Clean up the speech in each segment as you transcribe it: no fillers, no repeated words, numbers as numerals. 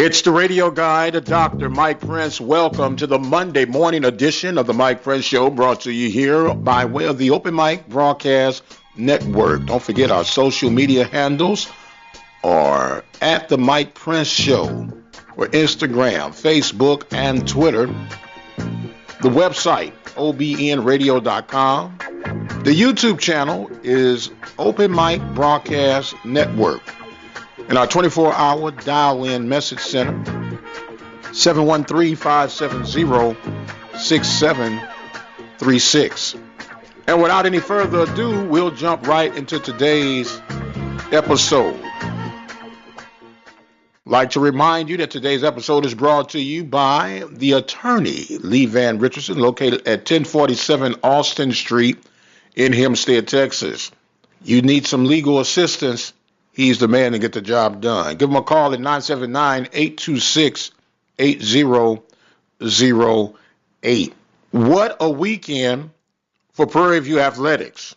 It's the radio guide, Dr. Mike Prince. Welcome to the Monday morning edition of the Mike Prince Show, brought to you here by way of the Open Mic Broadcast Network. Don't forget our social media handles are at the Mike Prince Show for Instagram, Facebook, and Twitter. The website, obnradio.com. The YouTube channel is Open Mic Broadcast Network. And our 24-hour dial-in message center, 713-570-6736. And without any further ado, we'll jump right into today's episode. I'd like to remind you that today's episode is brought to you by the attorney, Lee Van Richardson, located at 1047 Austin Street in Hempstead, Texas. You need some legal assistance, he's the man to get the job done. Give him a call at 979-826-8008. What a weekend for Prairie View Athletics.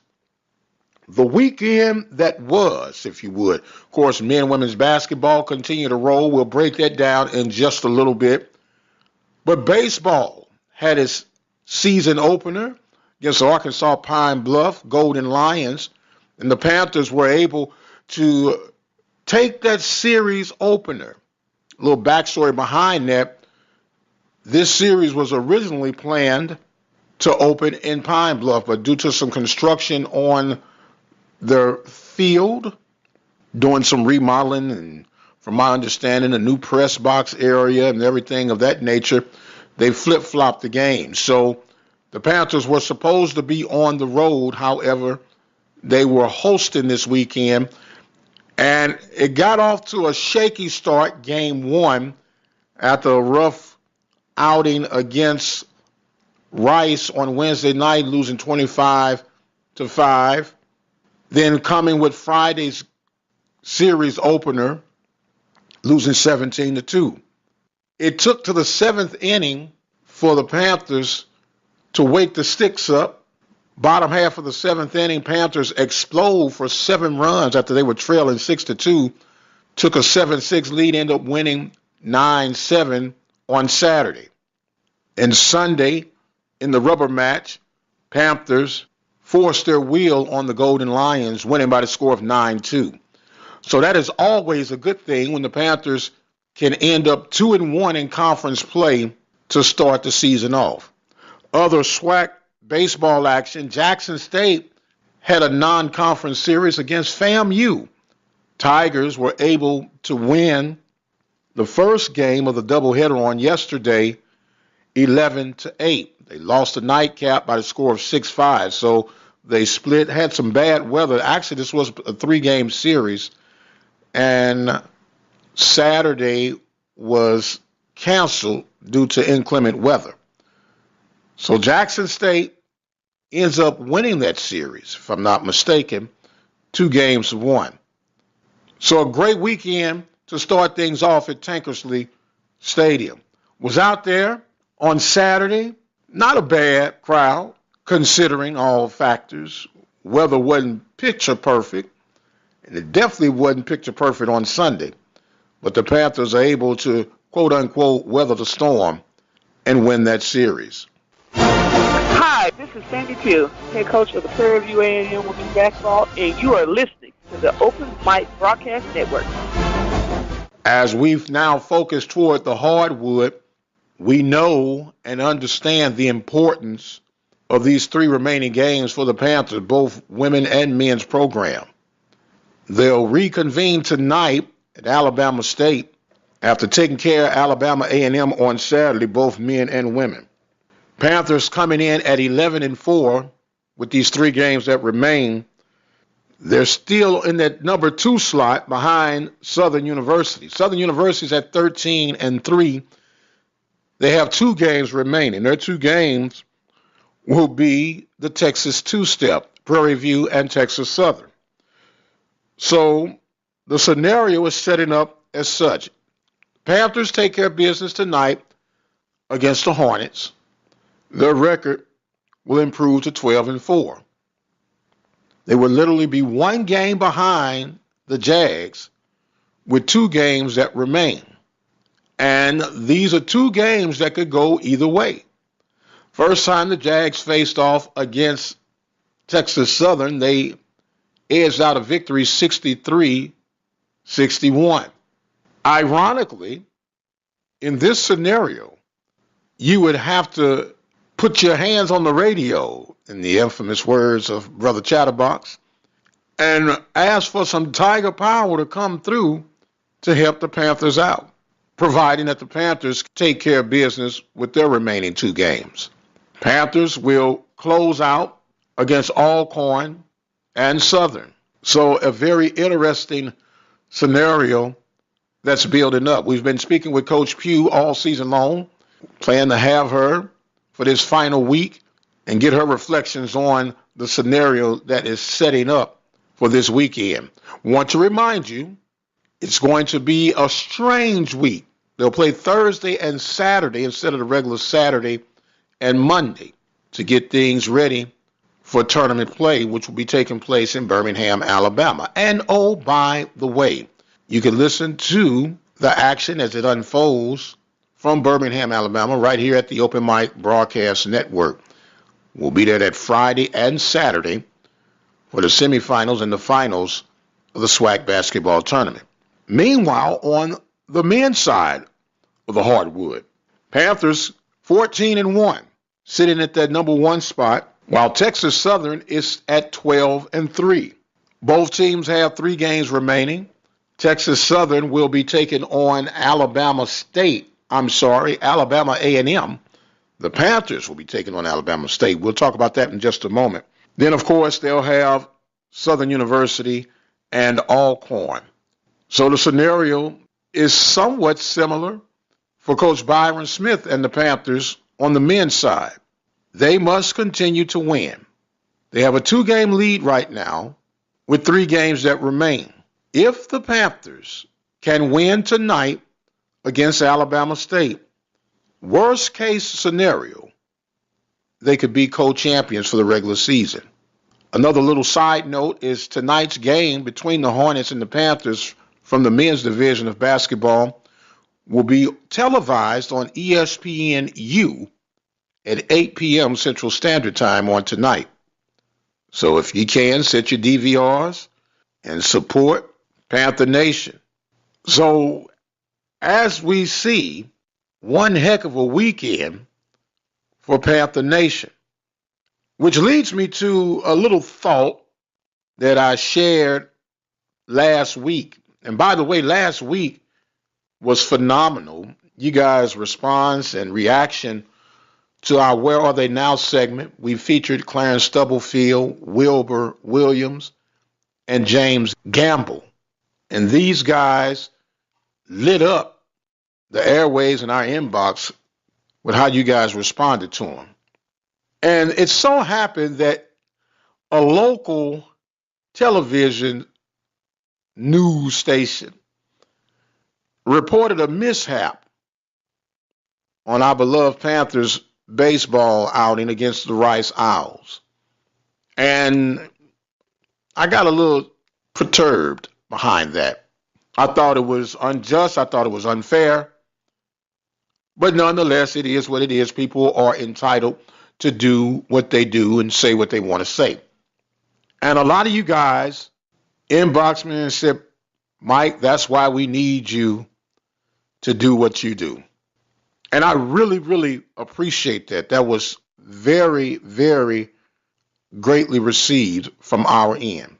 The weekend that was, if you would. Of course, men and women's basketball continue to roll. We'll break that down in just a little bit. But baseball had its season opener against the Arkansas Pine Bluff Golden Lions, and the Panthers were able to take that series opener. A little backstory behind that. This series was originally planned to open in Pine Bluff, but due to some construction on their field, doing some remodeling, and from my understanding, a new press box area and everything of that nature, they flip-flopped the game. So the Panthers were supposed to be on the road. However, they were hosting this weekend, and it got off to a shaky start, game one, after a rough outing against Rice on Wednesday night, losing 25-5. Then coming with Friday's series opener, losing 17-2. It took to the seventh inning for the Panthers to wake the sticks up. Bottom half of the seventh inning, Panthers explode for 7 runs after they were trailing 6-2. Took a 7-6 lead, ended up winning 9-7 on Saturday. And Sunday, in the rubber match, Panthers forced their will on the Golden Lions, winning by the score of 9-2. So that is always a good thing when the Panthers can end up 2-1 in conference play to start the season off. Other SWAC baseball action, Jackson State had a non-conference series against FAMU. Tigers were able to win the first game of the doubleheader on yesterday, 11-8. They lost the nightcap by the score of 6-5. So they split, had some bad weather. Actually, this was a 3-game series, and Saturday was canceled due to inclement weather. So Jackson State ends up winning that series, if I'm not mistaken, 2-1. So a great weekend to start things off at Tankersley Stadium. Was out there on Saturday. Not a bad crowd, considering all factors. Weather wasn't picture perfect, and it definitely wasn't picture perfect on Sunday. But the Panthers are able to, quote-unquote, weather the storm and win that series. Hi, this is Sandy Pugh, head coach of the Prairie View A&M Women's Basketball, and you are listening to the Open Mic Broadcast Network. As we've now focused toward the hardwood, we know and understand the importance of these 3 remaining games for the Panthers, both women and men's program. They'll reconvene tonight at Alabama State after taking care of Alabama A&M on Saturday, both men and women. Panthers coming in at 11-4 with these 3 games that remain. They're still in that number 2 slot behind Southern University. Southern University's at 13-3. They have 2 games remaining. Their 2 games will be the Texas 2-step, Prairie View and Texas Southern. So the scenario is setting up as such. Panthers take care of business tonight against the Hornets. Their record will improve to 12-4. They will literally be 1 game behind the Jags with 2 games that remain. And these are two games that could go either way. First time the Jags faced off against Texas Southern, they edged out a victory 63-61. Ironically, in this scenario, you would have to put your hands on the radio, in the infamous words of Brother Chatterbox, and ask for some Tiger power to come through to help the Panthers out, providing that the Panthers take care of business with their remaining two games. Panthers will close out against Alcorn and Southern. So a very interesting scenario that's building up. We've been speaking with Coach Pugh all season long, plan to have her for this final week and get her reflections on the scenario that is setting up for this weekend. Want to remind you, it's going to be a strange week. They'll play Thursday and Saturday instead of the regular Saturday and Monday to get things ready for tournament play, which will be taking place in Birmingham, Alabama. And oh, by the way, you can listen to the action as it unfolds from Birmingham, Alabama, right here at the Open Mic Broadcast Network. We'll be there that Friday and Saturday for the semifinals and the finals of the SWAC basketball tournament. Meanwhile, on the men's side of the hardwood, Panthers 14-1, sitting at that number one spot, while Texas Southern is at 12-3. Both teams have 3 games remaining. Texas Southern will be taking on Alabama A&M. The Panthers will be taking on Alabama State. We'll talk about that in just a moment. Then, of course, they'll have Southern University and Alcorn. So the scenario is somewhat similar for Coach Byron Smith and the Panthers on the men's side. They must continue to win. They have a 2-game lead right now with 3 games that remain. If the Panthers can win tonight against Alabama State, worst case scenario, they could be co-champions for the regular season. Another little side note is tonight's game between the Hornets and the Panthers from the men's division of basketball will be televised on ESPNU at 8 p.m. Central Standard Time on tonight. So if you can, set your DVRs and support Panther Nation. So as we see, one heck of a weekend for Panther Nation, which leads me to a little thought that I shared last week. And by the way, last week was phenomenal. You guys' response and reaction to our Where Are They Now segment. We featured Clarence Stubblefield, Wilbur Williams, and James Gamble. And these guys lit up the airways in our inbox with how you guys responded to them. And it so happened that a local television news station reported a mishap on our beloved Panthers baseball outing against the Rice Owls. And I got a little perturbed behind that. I thought it was unjust. I thought it was unfair. But nonetheless, it is what it is. People are entitled to do what they do and say what they want to say. And a lot of you guys inboxed me and said, Mike, that's why we need you to do what you do. And I really, really appreciate that. That was very, very greatly received from our end.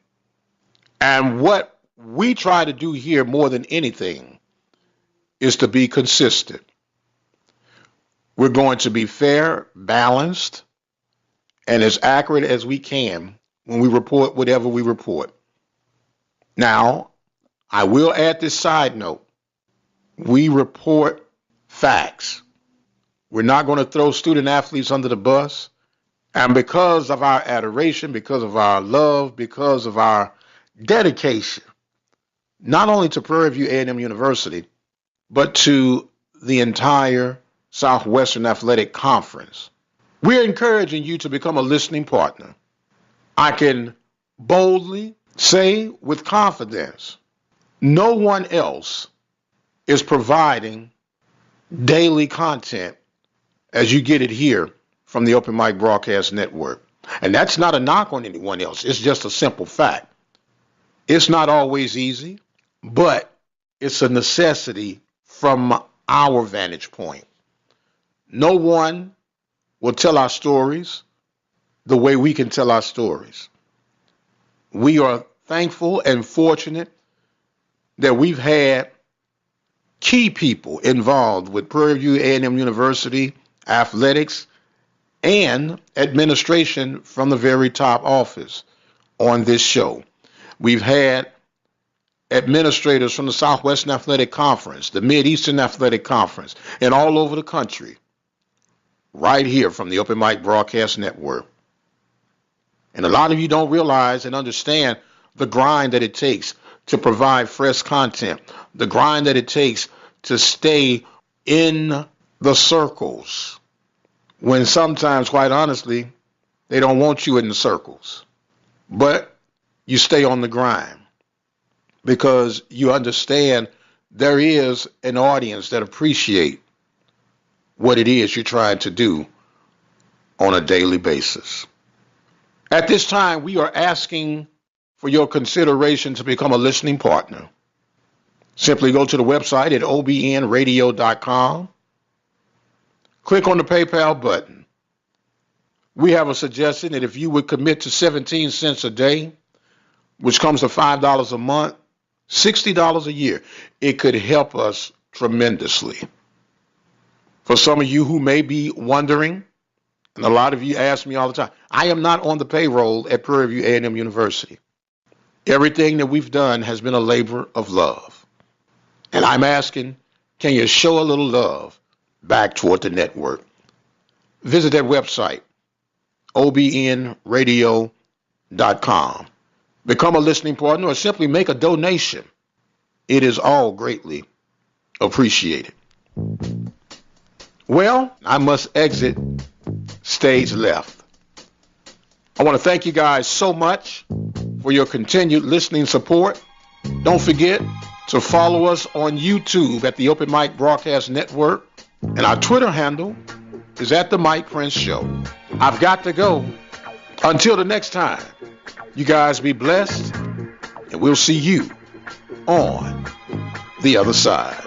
And what we try to do here more than anything is to be consistent. We're going to be fair, balanced, and as accurate as we can when we report whatever we report. Now, I will add this side note. We report facts. We're not going to throw student athletes under the bus. And because of our adoration, because of our love, because of our dedication, not only to Prairie View A&M University, but to the entire Southwestern Athletic Conference, we're encouraging you to become a listening partner. I can boldly say with confidence, no one else is providing daily content as you get it here from the Open Mic Broadcast Network. And that's not a knock on anyone else. It's just a simple fact. It's not always easy, but it's a necessity from our vantage point. No one will tell our stories the way we can tell our stories. We are thankful and fortunate that we've had key people involved with Prairie View A&M University athletics and administration from the very top office on this show. We've had administrators from the Southwestern Athletic Conference, the Mid-Eastern Athletic Conference, and all over the country, right here from the Open Mic Broadcast Network. And a lot of you don't realize and understand the grind that it takes to provide fresh content, the grind that it takes to stay in the circles when sometimes, quite honestly, they don't want you in the circles. But you stay on the grind because you understand there is an audience that appreciate what it is you're trying to do on a daily basis. At this time, we are asking for your consideration to become a listening partner. Simply go to the website at obnradio.com. Click on the PayPal button. We have a suggestion that if you would commit to 17 cents a day, which comes to $5 a month, $60 a year, it could help us tremendously. For some of you who may be wondering, and a lot of you ask me all the time, I am not on the payroll at Prairie View A&M University. Everything that we've done has been a labor of love. And I'm asking, can you show a little love back toward the network? Visit that website, obnradio.com. Become a listening partner or simply make a donation. It is all greatly appreciated. Well, I must exit stage left. I want to thank you guys so much for your continued listening support. Don't forget to follow us on YouTube at the Open Mic Broadcast Network, and our Twitter handle is at The Mike Prince Show. I've got to go. Until the next time, you guys be blessed, and we'll see you on the other side.